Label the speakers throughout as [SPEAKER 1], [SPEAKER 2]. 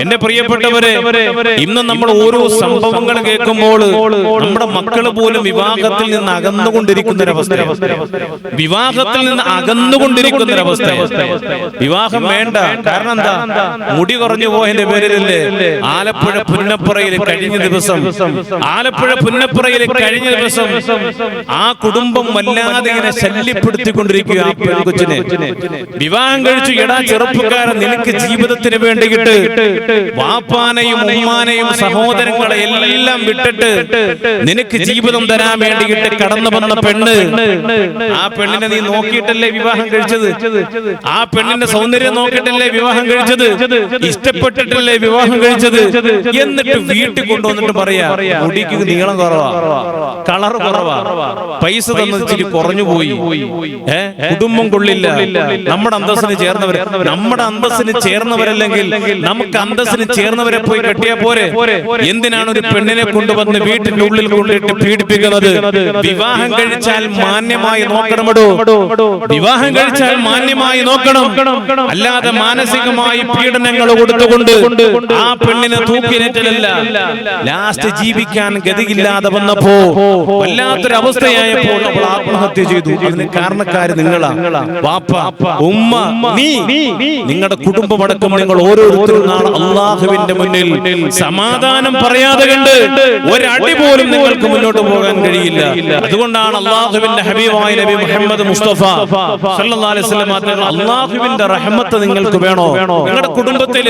[SPEAKER 1] എന്റെ പ്രിയപ്പെട്ടവരെ, ഇന്ന് നമ്മൾ ഓരോ സംഭവങ്ങൾ കേൾക്കുമ്പോൾ നമ്മുടെ മക്കൾ പോലും വിവാഹത്തിൽ നിന്ന് അകന്നുകൊണ്ടിരിക്കുന്നൊരവസ്ഥ, വിവാഹത്തിൽ നിന്ന് അകന്നുകൊണ്ടിരിക്കുന്നൊരവസ്ഥ. വിവാഹം വേണ്ട, കാരണം എന്താ? മുടി കുറഞ്ഞു പോയതിന്റെ പേരിലല്ലേ ആലപ്പുഴ പുന്നപ്പുറയിൽ കഴിഞ്ഞ ദിവസം ആ കുടുംബം വല്ലാതെ ഇങ്ങനെ ശല്യപ്പെടുത്തിക്കൊണ്ടിരിക്കുക. ആ പെൺകൊച്ചിനെ വിവാഹം കഴിച്ചു. എടാ ചെറുപ്പക്കാരൻ, നിനക്ക് ജീവിതത്തിന് വേണ്ടിയിട്ട് വാപ്പാനെയും ഉമ്മാനെയും സഹോദരങ്ങളെ എല്ലാം വിട്ടിട്ട് നിനക്ക് ജീവിതം തരാൻ വേണ്ടിയിട്ട് കടന്നു വന്ന പെണ്ണ്, ആ പെണ്ണിനെ നീ നോക്കിയിട്ടല്ലേ വിവാഹം കഴിച്ചത്? ആ പെണ്ണിന്റെ സൗന്ദര്യം നോക്കിയിട്ടല്ലേ വിവാഹം കഴിച്ചത്? ഇഷ്ടപ്പെട്ടിട്ടല്ലേ വിവാഹം കഴിച്ചത്? എന്നിട്ട് വീട്ടിൽ കൊണ്ടുവന്നിട്ട് പറയാ മുടിക്ക് നീളം കുറവാ, കളർ കുറവാ, പൈസ തന്നത് ഇച്ചിരി കുറഞ്ഞു പോയി, കുടുംബം കൊള്ളില്ല, നമ്മുടെ അന്തസ്സിന് ചേർന്നവരല്ലെങ്കിൽ നമുക്ക് അന്തസ്സിന് ചേർന്നവരെ പോയി കെട്ടിയാ പോരെ? എന്തിനാണ് ഒരു പെണ്ണിനെ കൊണ്ടുവന്ന് വീട്ടിന്റെ ഉള്ളിൽ കൊണ്ടിട്ട് പീഡിപ്പിക്കുന്നത്? വിവാഹം കഴിച്ചാൽ മാന്യമായി നോക്കണമടോ, വിവാഹം കഴിച്ചാൽ മാന്യമായി നോക്കണം. അല്ലാതെ മാനസികമായി പീഡനങ്ങൾ കൊടുത്തുകൊണ്ട് ആ പെണ്ണിനെ തൂക്കിലേറ്റലല്ല. ലാസ്റ്റ് ജീവിക്കാൻ ഗതിയില്ലാതെ വന്നപ്പോ വല്ലാത്തൊരവസ്ഥയായപ്പോൾ അവൾ ആത്മഹത്യ ചെയ്തു. അതിന് കാരണക്കാര് നിങ്ങളാ. വാപ്പ, ഉമ്മ, നീ, നിങ്ങളുടെ കുടുംബമടക്കം നിങ്ങൾ ഓരോരുത്തരും നാളെ അള്ളാഹുവിന്റെ മുന്നിൽ സമാധാനം പറയാതെ കണ്ട് ഒരടി പോലും നിങ്ങൾക്ക് മുന്നോട്ട് പോകാൻ കഴിയില്ല. അതുകൊണ്ടാണ് അള്ളാഹുവിന്റെ ഹബീബായ നബി മുഹമ്മദ് മുസ്തഫ സല്ലല്ലാഹു അലൈഹി വസല്ലം അള്ളാഹുവിന്റെ റഹ്മത്ത് നിങ്ങൾക്ക് വേണോ? നിങ്ങളുടെ കുടുംബത്തിൽ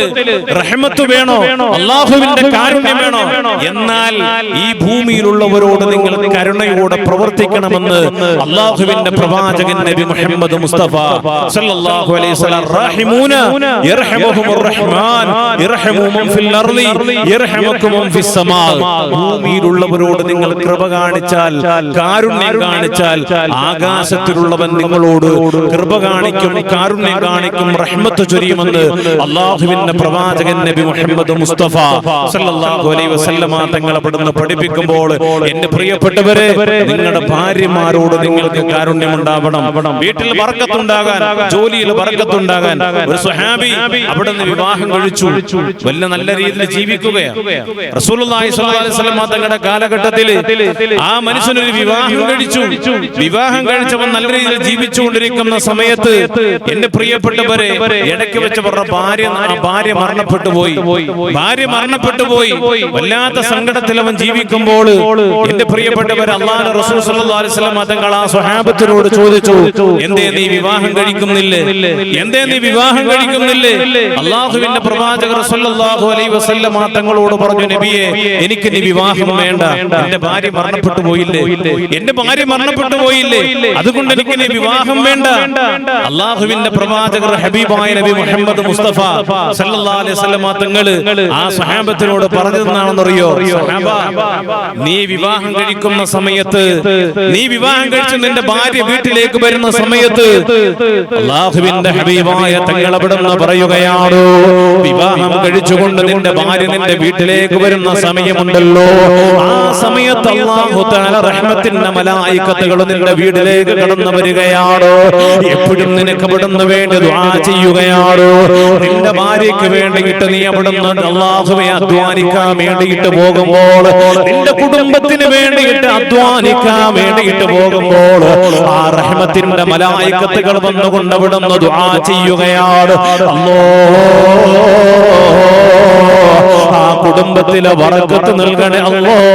[SPEAKER 1] റഹ്മത്ത് വേണോ? അള്ളാഹുവിന്റെ കാരുണ്യം വേണോ? എന്നാൽ ഈ ഭൂമിയിലുള്ളവരോട് നിങ്ങൾ കരുണയോടെ പ്രവർത്തിക്കണമെന്ന് അള്ളാഹുവിന്റെ പ്രവാചകൻ നബി മുഹമ്മദ് മുസ്തഫ സല്ലല്ലാഹു അലൈഹി വസല്ലം റഹിമൂന യർഹമുഹുർ റഹ്മാൻ യർഹമു മൻ ഫിൽ അർളി യർഹമുകും മൻ ഫിസ് സമാ. ഭൂമിയിലുള്ളവരോട് നിങ്ങൾ കൃപ കാണിച്ചാൽ, കാരുണ്യം കാണിച്ചാൽ, ആകാശത്തിലുള്ളവൻ നിങ്ങളോട് കൃപ കാണിക്കും, കാരുണ്യം കാണിക്കും, റഹ്മത്ത് ചൊരിയുമെന്ന് അള്ളാഹുവിന്റെ പ്രവാചകൻ നബി മുഹമ്മദ് മുസ്തഫ സല്ലല്ലാഹു അലൈഹി വസല്ലം തങ്ങൾ അവിടുന്ന് പഠിപ്പിക്കുമ്പോൾ എന്റെ പ്രിയപ്പെട്ടവരെ, നിങ്ങളുടെ ഭാര്യമാരോട് നിങ്ങൾക്ക് കാരുണ്യം ഉണ്ടാവണം. വീട്ടിൽ ബർക്കത്തുണ്ടാകാൻ, ജോലിയിൽ ബർക്കത്തുണ്ടാകാൻ. ഒരു സ്വഹാബി അവിടുന്ന് വിവാഹം കഴിച്ചു, വലിയ നല്ല രീതിയിൽ ജീവിക്കുകയാണ്. റസൂലുള്ളാഹി സ്വല്ലല്ലാഹു അലൈഹി വസല്ലം തങ്ങളുടെ കാലഘട്ടത്തിൽ ആ മനുഷ്യനൊരു വിവാഹം കഴിച്ചു. വിവാഹം കഴിച്ചവൻ നല്ല രീതിയിൽ ജീവിച്ചുകൊണ്ടിരിക്കുന്ന സമയത്ത് എന്റെ പ്രിയപ്പെട്ടവരെ, ഇടയ്ക്ക് വെച്ചവരുടെ ഭാര്യ മരണപ്പെട്ടു പോയി. വല്ലാത്ത സങ്കടത്തിൽ അവൻ ജീവിക്കുമ്പോൾ എന്റെ പ്രിയപ്പെട്ടവർ, അല്ലാഹുവിന്റെ റസൂൽ സല്ലല്ലാഹു അലൈഹി വസല്ലം തങ്ങൾ ആ സ്വഹാബത്തിനോട് ചോദിച്ചു, എന്തേ നീ വിവാഹം കഴിക്കുന്നില്ലേ? അല്ലാഹുവിന്റെ പ്രവാചകർ സല്ലല്ലാഹു അലൈഹി വസല്ലം തങ്ങളോട് പറഞ്ഞു, നബിയെ, എനിക്ക് നീ വിവാഹം വേണ്ട, എന്റെ ഭാര്യ മരണപ്പെട്ടു പോയില്ലേ, അതുകൊണ്ട് എനിക്ക് നീ വിവാഹം വേണ്ട. അല്ലാഹുവിന്റെ പ്രവാചകർ ഹബീബായ നബി മുഹമ്മദ് മുസ്തഫ സല്ലല്ലാഹു അലൈഹി വസല്ലം തങ്ങൾ ആ സ്വഹാബത്തിനോട് പറഞ്ഞതെന്നാണെന്നറിയോ? നീ വിവാഹം കഴിക്കുന്ന സമയത്ത്, നീ വിവാഹം കഴിച്ച് നിന്റെ ഭാര്യ വീട്ടിലേക്ക് വരുന്ന സമയത്ത് അല്ലാഹുവിന്റെ ഹബീബായ തങ്ങൾ അവിടുന്ന് പറയുകയാണ്, വിവാഹം കഴിച്ചുകൊണ്ട് നിന്റെ ഭാര്യ നിന്റെ വീട്ടിലേക്ക് വരുന്ന സമയമുണ്ടല്ലോ, ആ സമയത്ത് അല്ലാഹു തആല റഹ്മത്തിന്റെ മലായികത്തുകൾ നിന്റെ വീട്ടിലേക്ക് കടന്നു വരികയാണ്. എപ്പോഴും നിനക്ക് അവിടുന്ന് വേണ്ടി ദുആ ചെയ്യുകയാണ്. നിന്റെ ഭാര്യയ്ക്ക് വേണ്ടിയിട്ട് നീ അവിടുന്ന് അല്ലാഹുവേ അധ്വാനിക്കാൻ വേണ്ടിയിട്ട് പോകുമ്പോൾ, നിന്റെ കുടുംബത്തിന് വേണ്ടിയിട്ട് അധ്വാനിക്കാൻ വേണ്ടിയിട്ട് പോകുമ്പോൾ ആ റഹ്മത്തിന്റെ മലായികത്തുകൾ വന്നുകൊണ്ട് അവിടുന്ന് ദുആ ചെയ്യുകയാണ്. അല്ലാഹ് ആ കുടുംബത്തിലെ ബറക്കത്ത് നൽകണേ അല്ലാഹ്,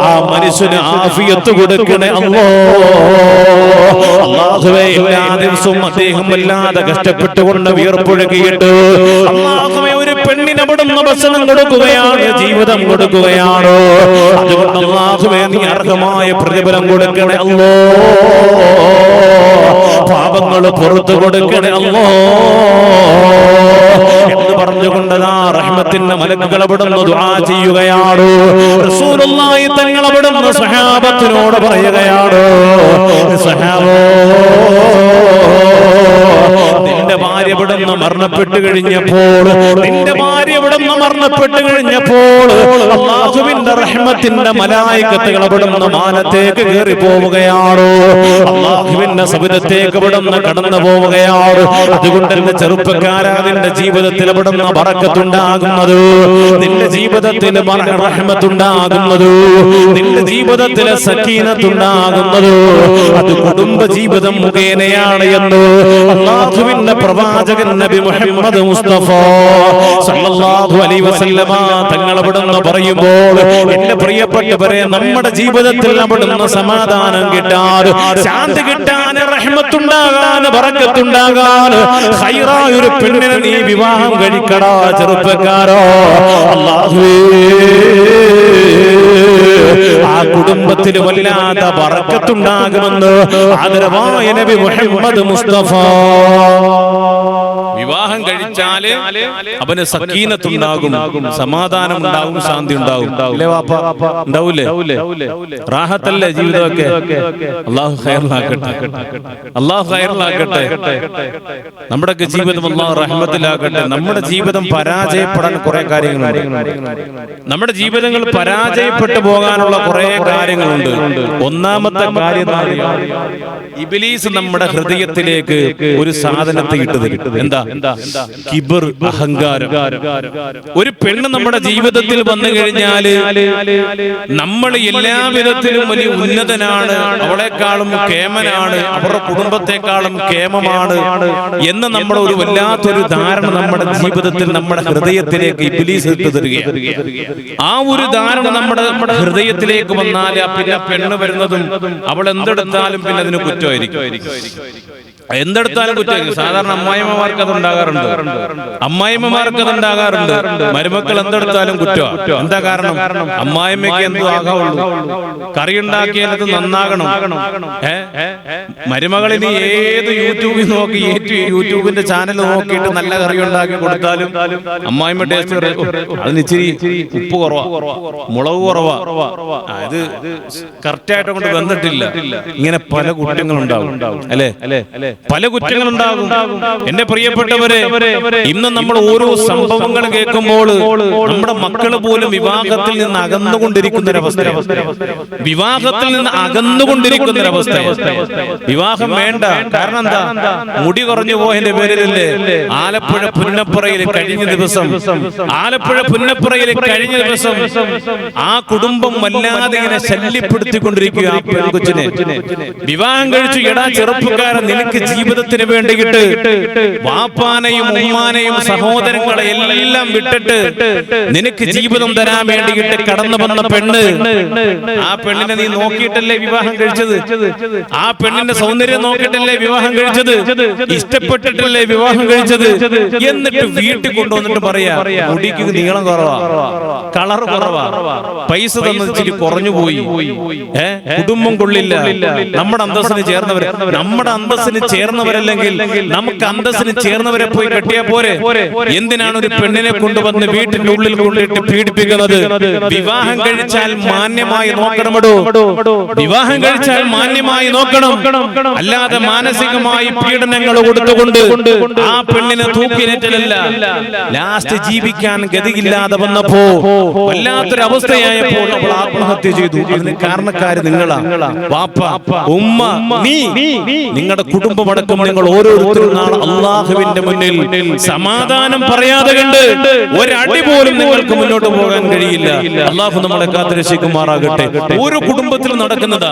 [SPEAKER 1] ആ മനുഷ്യന് ആഫിയത്ത് കൊടുക്കണേ അല്ലാഹുവേ. എല്ലാ ദിവസവും അദ്ദേഹം വല്ലാതെ കഷ്ടപ്പെട്ടുകൊണ്ട് വിയർപ്പൊഴുകിയിട്ട് അല്ലാഹുവേ ഒരു പെണ്ണിന് അവിടുന്ന് ഭക്ഷണം കൊടുക്കുകയാണ്, ജീവിതം കൊടുക്കുകയാണ്. അതുകൊണ്ട് അല്ലാഹുവേ നീ അർഹമായ പ്രതിഫലം കൊടുക്കണേ അല്ലാഹ്, പാപങ്ങൾ പുറത്തു കൊടുക്കണേ അല്ലാഹ് എന്ന് പറഞ്ഞുകൊണ്ടതാ റഹ്മത്തിന്റെ മലക്കുകൾ അവിടുന്ന് ദുആ ചെയ്യുകയാണ്. റസൂലുള്ളാഹി തങ്ങൾ അവിടുന്ന് സഹാബത്തിനോട് പറയുകയാണ്, സഹാബോ, നിന്റെ ഭാര്യ ഇവിടുന്ന് മരണപ്പെട്ടു കഴിഞ്ഞപ്പോൾ അല്ലാഹുവിന്റെ റഹ്മത്തിന്റെ മലായികത്തുകൾ അവിടുന്ന് മാനത്തേക്ക് കയറി പോവുകയാണ്. അല്ലാഹുവിന്റെ സവിധത്തേക്ക് ഇവിടുന്ന് കടന്നു പോവുകയാണ്. അതുകൊണ്ട് എന്റെ ചെറുപ്പക്കാരാ, നിന്റെ ജീവിതത്തിൽ അവിടുന്ന് ബറക്കത്തുണ്ടാകുന്നത്, നിന്റെ ജീവിതത്തിൽ റഹ്മത്തുണ്ടാകുന്നത്, നിന്റെ ജീവിതത്തിൽ സക്കീനത്തുണ്ടാകുന്നത് അത് കുടുംബ ജീവിതം മുഖേനയാണ് എന്ന് അല്ലാഹുവിന്റെ പ്രവാചകൻ നബി മുഹമ്മദ് മുസ്തഫ സല്ലല്ലാഹു അലൈഹി വസല്ലമ തങ്ങൾ അവിടുന്ന് പറയുമ്പോൾ, എന്റെ പ്രിയപ്പെട്ടവരെ, നമ്മുടെ ജീവിതത്തിൽ അവിടുന്ന് സമാധാനം കിട്ടാൻ, ശാന്തി കിട്ടാൻ, റഹ്മത്തുണ്ടാകാൻ, ബറക്കത്തുണ്ടാകാൻ ഖൈറായ ഒരു പെണ്ണിനെ നീ വിവാഹം കഴിക്കടാ ചെറുപ്പക്കാരോ. അല്ലാഹുവേ, ആ കുടുംബത്തിൽ വല്ലാത്ത ബറക്കത്തുണ്ടാകുമെന്ന് ആദരവായ നബി മുഹമ്മദ് മുസ്തഫ. വിവാഹം കഴിച്ചാല് അവന് സക്കീനത്തുണ്ടാകും, സമാധാനം ഉണ്ടാകും, ശാന്തി ഉണ്ടാകും. ഉണ്ടാവൂലേ? റാഹത്തല്ലേ ജീവിതമൊക്കെ? അല്ലാഹു ഖൈറിലാക്കട്ടെ, അല്ലാഹു ഖൈറിലാക്കട്ടെ. നമ്മുടെയൊക്കെ ജീവിതം അല്ലാഹു റഹ്മത്തിലാക്കട്ടെ. നമ്മുടെ ജീവിതം പരാജയപ്പെടാൻ കുറെ കാര്യങ്ങളുണ്ട്. നമ്മുടെ ജീവിതങ്ങൾ പരാജയപ്പെട്ടു പോകാനുള്ള കുറെ കാര്യങ്ങളുണ്ട്. ഒന്നാമത്തെ കാര്യം, ഇബ്ലീസ് നമ്മുടെ ഹൃദയത്തിലേക്ക് ഒരു സാധനത്തെ ഇട്ടു തരും. എന്താ? കിബർ, അഹങ്കാരം. ഒരു പെണ്ണ് നമ്മുടെ ജീവിതത്തിൽ വന്നു കഴിഞ്ഞാല് നമ്മൾ എല്ലാവിധത്തിലും വലിയ ഉന്നതനാണ്, അവളെക്കാളും കേമനാണ്, അവരുടെ കുടുംബത്തെക്കാളും കേമമാണ് എന്ന് നമ്മുടെ ഒരു വല്ലാത്തൊരു ധാരണ നമ്മുടെ ജീവിതത്തിൽ, നമ്മുടെ ഹൃദയത്തിലേക്ക് ഇബ്ലീസ് ഇട്ടു തരികയാണ്. ആ ഒരു ധാരണ നമ്മുടെ ഹൃദയത്തിലേക്ക് വന്നാൽ പിന്നെ പെണ്ണ് വരുന്നതും അവൾ എന്തെടുത്താലും പിന്നെ അതിന് കുറ്റമായിരിക്കും. എന്തെടുത്താലും കുറ്റമായിരിക്കും. സാധാരണ അമ്മായിമ്മമാർക്ക് അത് ഉണ്ടാകാറുണ്ട്, മരുമക്കൾ എന്തെടുത്താലും കുറ്റമാണ്. എന്താ കാരണം? അമ്മായിമ്മയ്ക്ക് എന്തു ആകാവുള്ളൂ, കറി ഉണ്ടാക്കിയാൽ അത് നന്നാകണം. മരുമകളിന് ഏത് യൂട്യൂബിൽ നോക്കി, യൂട്യൂബിന്റെ ചാനൽ നോക്കിയിട്ട് നല്ല കറി ഉണ്ടാക്കി കൊടുത്താലും അമ്മായിമ്മ ടേസ്റ്റ് അതിന് ഇച്ചിരി ഉപ്പ് കുറവാ, മുളക് കുറവാ, അത് കറക്റ്റായിട്ട് കൊണ്ട് വന്നിട്ടില്ല. ഇങ്ങനെ പല കുറ്റങ്ങളുണ്ടാവും, അല്ലേ? പല കുറ്റങ്ങളുണ്ടാകും. എന്റെ പ്രിയപ്പെട്ടവരെ, ഇന്ന് നമ്മൾ ഓരോ സംഭവങ്ങൾ കേൾക്കുമ്പോൾ നമ്മുടെ മക്കൾ പോലും വിവാഹത്തിൽ നിന്ന് അകന്നുകൊണ്ടിരിക്കുന്നൊരവസ്ഥ, വിവാഹം വേണ്ട. കാരണം എന്താ? മുടി കുറഞ്ഞു പോയതിന്റെ പേരിലല്ലേ ആലപ്പുഴ പുന്നപ്പുറയിൽ കഴിഞ്ഞ ദിവസം ആ കുടുംബം വല്ലാതെ ഇങ്ങനെ ശല്യപ്പെടുത്തിക്കൊണ്ടിരിക്കുക. ആ പെൺകൊച്ചിനെ വിവാഹം കഴിച്ചു. എടാ ചെറുപ്പക്കാരൻ, നിനക്ക് ജീവിതത്തിന് വേണ്ടിയിട്ട് വാപ്പാനെയും ഉമ്മാനെയും സഹോദരങ്ങളെ എല്ലാം വിട്ടിട്ട് നിനക്ക് ജീവിതം തരാൻ വേണ്ടിയിട്ട് കടന്നു വന്ന പെണ്ണ്, ആ പെണ്ണിനെ നീ നോക്കിയിട്ടല്ലേ വിവാഹം കഴിച്ചത്? ആ പെണ്ണിന്റെ സൗന്ദര്യം നോക്കിയിട്ടല്ലേ വിവാഹം കഴിച്ചത്? ഇഷ്ടപ്പെട്ടിട്ടല്ലേ വിവാഹം കഴിച്ചത്? എന്നിട്ട് വീട്ടിൽ കൊണ്ടുവന്നിട്ട് പറയാ, മുടിക്ക് നീളം കുറവാ, കളർ കുറവാ, പൈസ തന്നത് ഇച്ചിരി കുറഞ്ഞു പോയി, കുടുംബം കൊള്ളില്ല, നമ്മുടെ അന്തസ്സിന് ചേർന്നവരല്ലെങ്കിൽ നമുക്ക് അന്തസ്സിന് ചേർന്നവരെ പോയി കെട്ടിയാ പോരെ? എന്തിനാണ് ഒരു പെണ്ണിനെ കൊണ്ടുവന്ന് വീട്ടിന്റെ ഉള്ളിൽ കൊണ്ടിട്ട് പീഡിപ്പിക്കുന്നത്? വിവാഹം കഴിച്ചാൽ മാന്യമായി നോക്കണമടോ, വിവാഹം കഴിച്ചാൽ മാന്യമായി നോക്കണം. അല്ലാതെ മാനസികമായി പീഡനങ്ങൾ കൊടുത്തുകൊണ്ട് ആ പെണ്ണിനെ തൂക്കിലേറ്റലല്ല. ലാസ്റ്റ് ജീവിക്കാൻ ഗതിയില്ലാതെ വന്നപ്പോ, വല്ലാത്തൊരു അവസ്ഥയായപ്പോൾ അവൾ ആത്മഹത്യ ചെയ്തു. അതിന് കാരണക്കാര് നിങ്ങളാ, വാപ്പ, ഉമ്മ, നീ, നിങ്ങളുടെ കുടുംബമടക്കം നിങ്ങൾ ഓരോരുത്തരും നാളെ അള്ളാഹുവിന്റെ മുന്നിൽ സമാധാനം പറയാതെ കണ്ട് ഒരടി പോലും നിങ്ങൾക്ക് മുന്നോട്ട് പോകാൻ കഴിയില്ല. അള്ളാഹു നമ്മളെ കാത്തുരക്ഷിക്കുമാറാകട്ടെ. ഓരോ കുടുംബത്തിലും നടക്കുന്നതാ.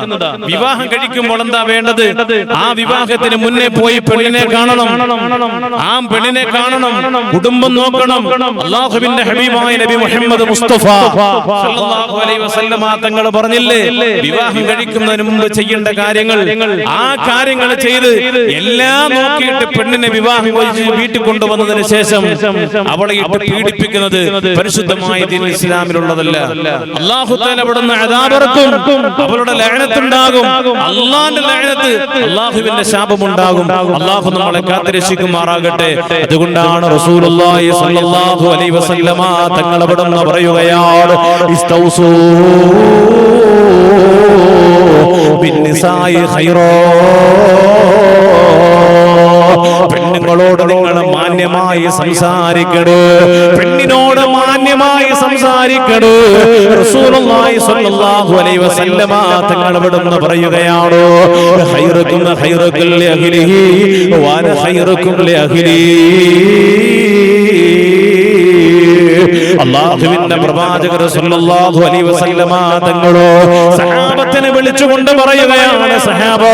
[SPEAKER 1] വിവാഹം കഴിക്കുമ്പോൾ എന്താ വേണ്ടത്? ആ വിവാഹത്തിന് മുന്നേ പോയി പെണ്ണിനെ കാണണം, ആ പെണ്ണിനെ കാണണം, കുടുംബം നോക്കണം. അള്ളാഹുവിന്റെ ഹബീബായ നബി മുഹമ്മദ് മുസ്തഫ സല്ലല്ലാഹു അലൈഹി വസല്ലമ തങ്ങൾ പറഞ്ഞില്ലേ, വിവാഹം കഴിക്കുന്നതിന് മുമ്പ് ചെയ്യേണ്ട കാര്യങ്ങൾ, ആ കാര്യങ്ങൾ ചെയ്ത് എല്ലാം നോക്കിയിട്ട് പെണ്ണിനെ വിവാഹം കഴിച്ച് വീട്ടിൽ കൊണ്ടുവന്നതിന് ശേഷം അവളെ ഇട്ട് പീഡിപ്പിക്കുന്നത് പരിശുദ്ധമായ ദീനുൽ ഇസ്ലാമിലുള്ളതല്ല. അല്ലാഹു തആല അവിടുന്ന് അദാബ് ഇറക്കും, അവളുടെ ലഅനത്തുണ്ടാകും, അല്ലാഹുവിന്റെ ലഅനത്ത്, അല്ലാഹുവിന്റെ ശാപമുണ്ടാകും. അല്ലാഹു നമ്മളെ കാത്തുരക്ഷിക്കുമാറാകട്ടെ. അതുകൊണ്ടാണ് റസൂലുള്ളാഹി സ്വല്ലല്ലാഹു അലൈഹി വസല്ലമ തങ്ങൾ അവിടുന്ന് പറയുകയാണ്, ഇസ്തൗസൂ ബിന്നിസായി ഖൈറാ, പെണ്ണുങ്ങളോട് നിങ്ങൾ മാന്യമായി സംസാരിക്കണേ, പെണ്ണിനോട് മാന്യമായി സംസാരിക്കണേ. റസൂലുള്ളാഹി സ്വല്ലല്ലാഹു അലൈഹി വസല്ലമ തങ്ങൾ അവിടുന്ന് പറയുകയാണ്, ഖൈറുക്കും ഖൈറുക്കും ലിഅഹ്ലിഹി വഅന ഖൈറുക്കും ലിഅഹ്ലി. അല്ലാഹുവിന്റെ പ്രവാചകർ സല്ലല്ലാഹു അലൈഹി വസല്ലമ തങ്ങളോ സഹാബത്തിനെ വിളിച്ചുകൊണ്ട് പറയുകയാണ്, സഹാബോ,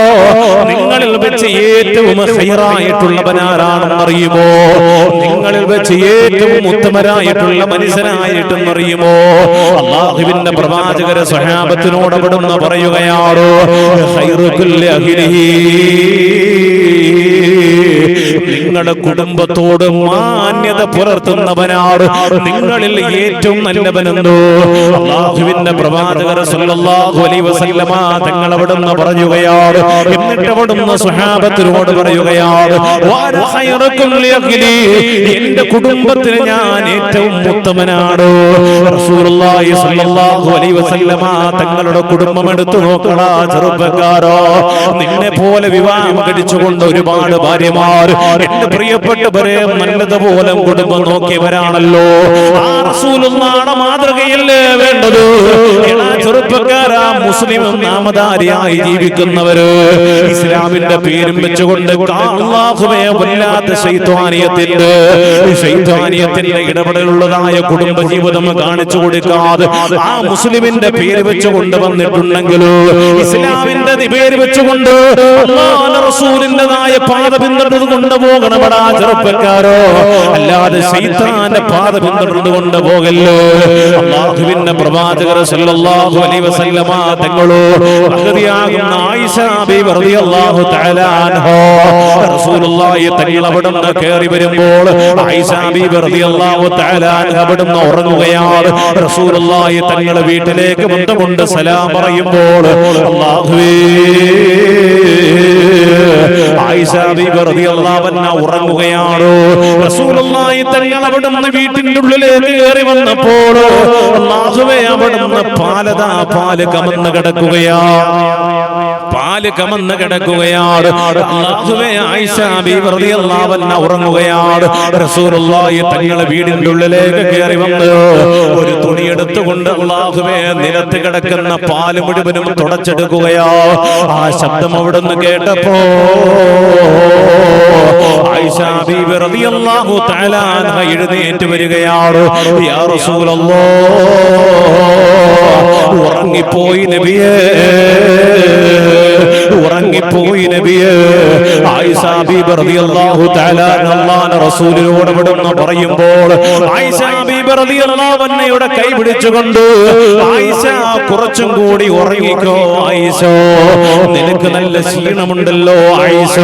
[SPEAKER 1] നിങ്ങളിൽ വെച്ച് ഏറ്റവും ഖൈറായിട്ടുള്ളവനാരാണെന്ന് അറിയുമോ? നിങ്ങളിൽ വെച്ച് ഏറ്റവും ഉത്തമരായിട്ടുള്ള മനുഷ്യനായിട്ടെന്ന് അറിയുമോ? അല്ലാഹുവിന്റെ പ്രവാചകർ സഹാബത്തിനോട് അവിടുന്ന് പറയുകയാണ്, ഖൈറുകുൽ അഹ്ലിഹി, നിങ്ങളുടെ കുടുംബത്തോട് മാന്യത പുലർത്തുന്നവനാണ് നിങ്ങളിൽ ഏറ്റവും നല്ലവനെന്നോ അല്ലാഹുവിന്റെ പ്രവാചകർ സല്ലല്ലാഹു അലൈഹി വസല്ലമ തങ്ങൾ അവിടുന്ന് പറയുകയാണ്. എന്നിട്ട് അവിടുന്ന് സ്വഹാബത്തിനോട് പറയുകയാണ്, വഅന ഖൈറുക്കും ലിഅഹ്ലി, എന്റെ കുടുംബത്തിന് ഞാൻ ഏറ്റവും ഉത്തമനാണ്. റസൂലുള്ളാഹി സ്വല്ലല്ലാഹു അലൈഹി വസല്ലമ തങ്ങളുടെ കുടുംബം എടുത്തു നോക്കടാ ചെറുപ്പക്കാരോ. നിന്നെ പോലെ വിവാഹം കഴിച്ചുകൊണ്ട് ഒരുപാട് ഭാര്യമാർ എന്റെ പ്രിയപ്പെട്ടവരെ നല്ലതുപോലെ കുടുംബം നോക്കിയവരാണല്ലോ. ആ റസൂലുള്ളാഹിയുടെ മാതൃകയല്ലേ വേണ്ടത്? ചെറുപ്പക്കാരാ, മുസ്ലിം നാമധാരിയായി ജീവിക്കുന്നവര് ഇസ്ലാമിന്റെ പേരും വെച്ചുകൊണ്ട് അല്ലാഹുവേ വല്ലാത്ത ശൈത്വാനിയത്തിന്റെ ഇടപെടലുള്ളതായ കുടുംബ ജീവിതം കാണിച്ചു കൊടുക്കാതെ ആ മുസ്ലിമിന്റെ പേര് വെച്ചുകൊണ്ട് വന്നിട്ടുണ്ടെങ്കിലോ ഇസ്ലാമിന്റെ പേര് വെച്ചുകൊണ്ട് അല്ലാഹുവിന്റെ റസൂലിന്റേതായ പാത പിന്തുടർന്ന് കൊണ്ടുപോകണമടാ ചെറുപ്പക്കാരോ, അല്ലാതെ ശൈത്താന്റെ പാത പിന്തുടർന്ന് കൊണ്ടുപോകല്ലോ. അല്ലാഹുവിന്റെ പ്രവാചകർ സല്ലല്ലാഹു അലൈഹി വസല്ലമ തങ്ങളോ മഹദിയാകുന്ന ആയിഷ ബീവി റളിയല്ലാഹു തആല അൻഹാ റസൂലുള്ളാഹി തങ്ങൾ അവിടുന്ന് കയറി വരുമ്പോൾ ആയിഷ ബീവി റളിയല്ലാഹു തആല അൻഹ അവിടുന്ന് ഉറങ്ങുകയാണ്. റസൂലുള്ളാഹി തങ്ങൾ വീട്ടിലേക്ക് വന്നുകൊണ്ട് സലാം പറയുമ്പോൾ അല്ലാഹുവേ, ആയിഷ ബീവി റളിയല്ലാഹു അൻഹ ഉറങ്ങുകയാണ്. റസൂലുള്ളാഹി തങ്ങൾ അവിടുന്ന് വീട്ടിന്റെ ഉള്ളിലേക്ക് കയറി വന്നപ്പോൾ അല്ലാഹുവേ അവിടുന്ന് പാല് കമന്ന് കിടക്കുകയാണ്. അല്ലാഹുവേ, ആയിഷ ബീവി റളിയല്ലാഹു അൻഹ ഉറങ്ങുകയാണ്. റസൂലുള്ളാഹി തങ്ങളെ വീടിന്റെ ഉള്ളിലേക്ക് കയറി വന്ന് ഒരു തുണി എടുത്തുകൊണ്ട് അല്ലാഹുവേ നിലത്ത് കിടക്കുന്ന പാല് മുഴുവനും തുടച്ചെടുക്കുകയാ. ആ ശബ്ദം അവിടുന്ന് കേട്ടപ്പോ ആയിഷ ബീവി റളിയല്ലാഹു തആല അൻഹ എഴുന്നേറ്റ് വരികയാണ്. യാ റസൂലല്ലാഹ്, ഉറങ്ങിപ്പോയി നബിയേ, ഉറങ്ങിപ്പോയി നബിയേ. ആയിഷ ബീബി റളിയല്ലാഹു തആല അല്ലാഹുവിന്റെ റസൂലിനോട് ഇവിടുന്ന് പറയുമ്പോൾ ആയിഷ ബീബി റളിയല്ലാഹു അൻഹയുടെ കൈ പിടിച്ചുകൊണ്ട് ആയിഷ കുറച്ചും കൂടി ഉറങ്ങിക്കോ ആയിഷ, നിനക്ക് നല്ല ക്ഷീണമുണ്ടല്ലോ ആയിഷ,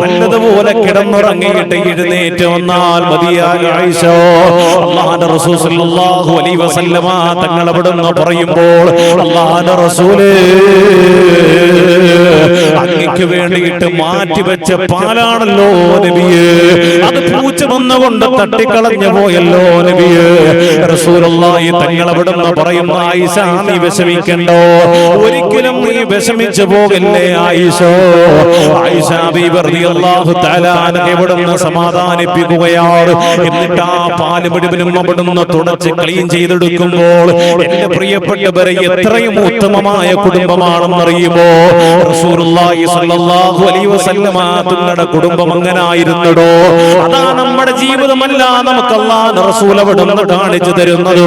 [SPEAKER 1] നല്ലതുപോലെ കിടന്നുറങ്ങിയിട്ട് എഴുന്നേറ്റ് വന്നാൽ മതിയായ ആയിഷ. അല്ലാഹുവിന്റെ റസൂൽ സല്ലല്ലാഹു അലൈഹി വസല്ലമ തങ്ങൾ അവിടുന്ന് പറയുമ്പോൾ അല്ലാഹുവിന്റെ റസൂലേ, അങ്ങക്ക് വേണ്ടിയിട്ട് മാറ്റിവെച്ച പാലാണല്ലോ നബിയേ, അത് പൂച്ച വന്നുകൊണ്ട് തട്ടിക്കളഞ്ഞു പോയല്ലോ നബിയേ. റസൂലുള്ളാഹി തങ്ങൾ അവിടുന്ന് പറയുന്നു, ആയിഷ നീ വിഷമിക്കണ്ടോ, ഒരിക്കലും നീ വിഷമിച്ചു പോകല്ലേ ആയിഷ. ആയിഷ ബീബി റളിയല്ലാഹു തആല അൻഹ ഇവിടുന്ന് സമാധാനിപ്പിക്കുകയാണ്. എന്നിട്ട് ആ പാല് മുഴുവനും അവിടുന്ന് തുടച്ച് ക്ലീൻ ചെയ്തെടുക്കുമ്പോൾ എന്റെ പ്രിയപ്പെട്ടവരെ എത്രയും ഉത്തമമായ കുടുംബമാണെന്നറിയുമോ? റസൂലുള്ളാഹി സ്വല്ലല്ലാഹു അലൈഹി വസല്ലമ തങ്ങളുടെ കുടുംബം അങ്ങനായിരുന്നടോ. അതാ നമ്മുടെ ജീവിതമല്ല നമുക്ക് അല്ലാഹുവിന്റെ റസൂൽ അവിടുന്ന് കാണിച്ചു തരുന്നത്.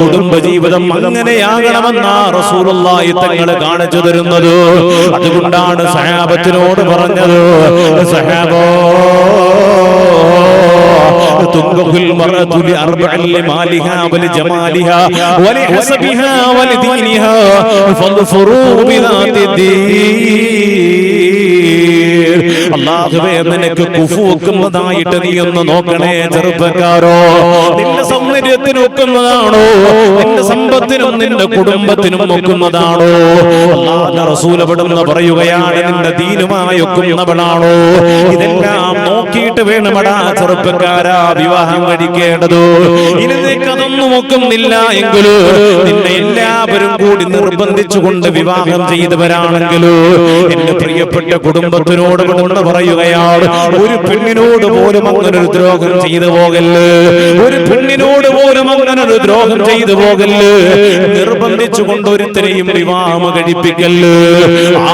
[SPEAKER 1] കുടുംബ ജീവിതം അങ്ങനെയാകണമെന്നാ റസൂലുള്ളാഹി തങ്ങൾ കാണിച്ചു തരുന്നത്. അതുകൊണ്ടാണ് സഹാബത്തിനോട് പറഞ്ഞത്, സഹാബോ തുൻകഹുൽ മർഅതു ലിഅർബഇൻ ലിമാലിഹാ വലിജമാലിഹാ വലിഹസബിഹാ വലിദീനിഹാ ഫദ്ഫുറൂ ബിദാത്തിദ്ദീൻ. അല്ലാഹുവേ നിനക്ക് കുഫു വെക്കുന്നതായിട്ട് നീ ഒന്ന് നോക്കണേ ചെറുപ്പക്കാരോ. നിന്റെ സൗന്ദര്യത്തിന് ഒക്കുന്നതാണോ, നിന്റെ സമ്പത്തിനും നിന്റെ കുടുംബത്തിനും ഒക്കുന്നതാണോ? അല്ലാഹുവിന്റെ റസൂൽ അവിടുന്ന് പറയുകയാണ്, നിന്റെ ദീനുമായി ഒക്കുന്നവളാണോ? ഇതെല്ലാം നോക്കിയിട്ട് വേണമടാ ചെറുപ്പക്കാരാ വിവാഹം കഴിക്കേണ്ടത്. ഇനി നിനക്ക് അതൊന്നും ഒക്കുന്നില്ല എങ്കിൽ നിന്നെ എല്ലാവരും കൂടി നിർബന്ധിച്ചുകൊണ്ട് വിവാഹം ചെയ്തവരാണെങ്കിലോ എന്റെ പ്രിയപ്പെട്ട കുടുംബത്തിനോട് കൊണ്ട് പറയുകയാണ്, ഒരു പെണ്ണിനോട് പോലും അങ്ങനെ ഒരു ദ്രോഹം ചെയ്തു പോകല്ലേ, ഒരു പെണ്ണിനോട് പോലും അങ്ങനെ ഒരു ദ്രോഹം ചെയ്തു പോകല്ലേ. നിർബന്ധിച്ചുകൊണ്ട് ഒരുത്തരെയും വിവാഹം കഴിപ്പിക്കല്ലേ.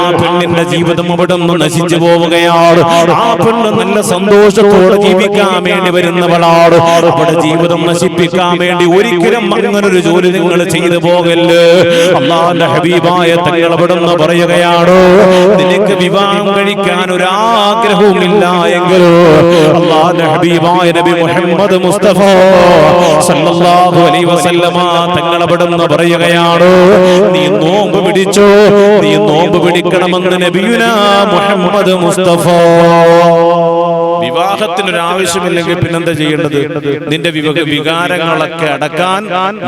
[SPEAKER 1] ആ പെണ്ണിന്റെ ജീവിതം അവിടെ നിന്ന് നശിച്ചു പോവുകയാണ്. ആ പെണ്ണ് നല്ല സന്തോഷത്തോടെ ജീവിക്കാൻ വേണ്ടി വരുന്നവളാണ്. അവിടെ ജീവിതം നശിപ്പിക്കാൻ വേണ്ടി ഒരിക്കലും അങ്ങനൊരു ജോലി നിങ്ങൾ ചെയ്തു പോകല്ലേ. അല്ലാഹുവിന്റെ ഹബീബായ തങ്ങൾ അവിടെ നിന്ന് പറയുകയാണ്, നിനക്ക് വിവാഹം കഴിക്കാൻ ഒരു ആഗ്രഹവുമില്ല എങ്കിൽ അല്ലാഹുവിന്റെ ഹബീബായ നബി മുഹമ്മദ് മുസ്തഫ സല്ലല്ലാഹു അലൈഹി വസല്ലമ തങ്ങൾ അവിടെ നിന്ന് പറയുകയാണ്, നീ നോമ്പ് പിടിച്ചോ, നീ നോമ്പ് പിടിക്കണമെന്ന് നബിയുനാ മുഹമ്മദ് മുസ്തഫ. വിവാഹത്തിനൊരു ആവശ്യമില്ലെങ്കിൽ പിന്നെന്താ ചെയ്യേണ്ടത്? നിന്റെ വികാരങ്ങളൊക്കെ അടക്കാൻ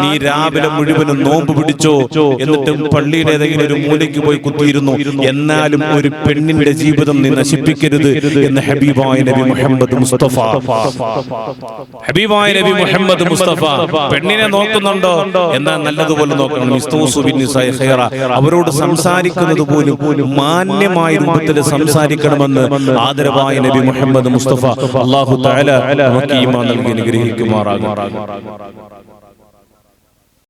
[SPEAKER 1] നീ രാവിലെ മുഴുവനും നോമ്പ് പിടിച്ചോ, എന്നിട്ടും പള്ളിയുടെ ഏതെങ്കിലും ഒരു മൂലയ്ക്ക് പോയി കുത്തിയിരുന്നു. എന്നാലും ഒരു പെണ്ണിന്റെ ജീവിതം നീ നശിപ്പിക്കരുത് എന്ന് ഹബീബായ നബി മുഹമ്മദ് മുസ്തഫ. ഹബീബായ നബി മുഹമ്മദ് മുസ്തഫ പെണ്ണിനെ നോക്കുന്നുണ്ടോ? എന്നാൽ നല്ലതുപോലെ നോക്കണം. അവരോട് സംസാരിക്കുന്നത് പോലും മാന്യമായ രൂപത്തിൽ സംസാരിക്കണമെന്ന് ആദരവായ നബി മുഹമ്മദ് മുസ്തഫ. അല്ലാഹു തആല നമുക്ക് ഈമാൻ നൽകി അനുഗ്രഹിക്കുമാറാകട്ടെ.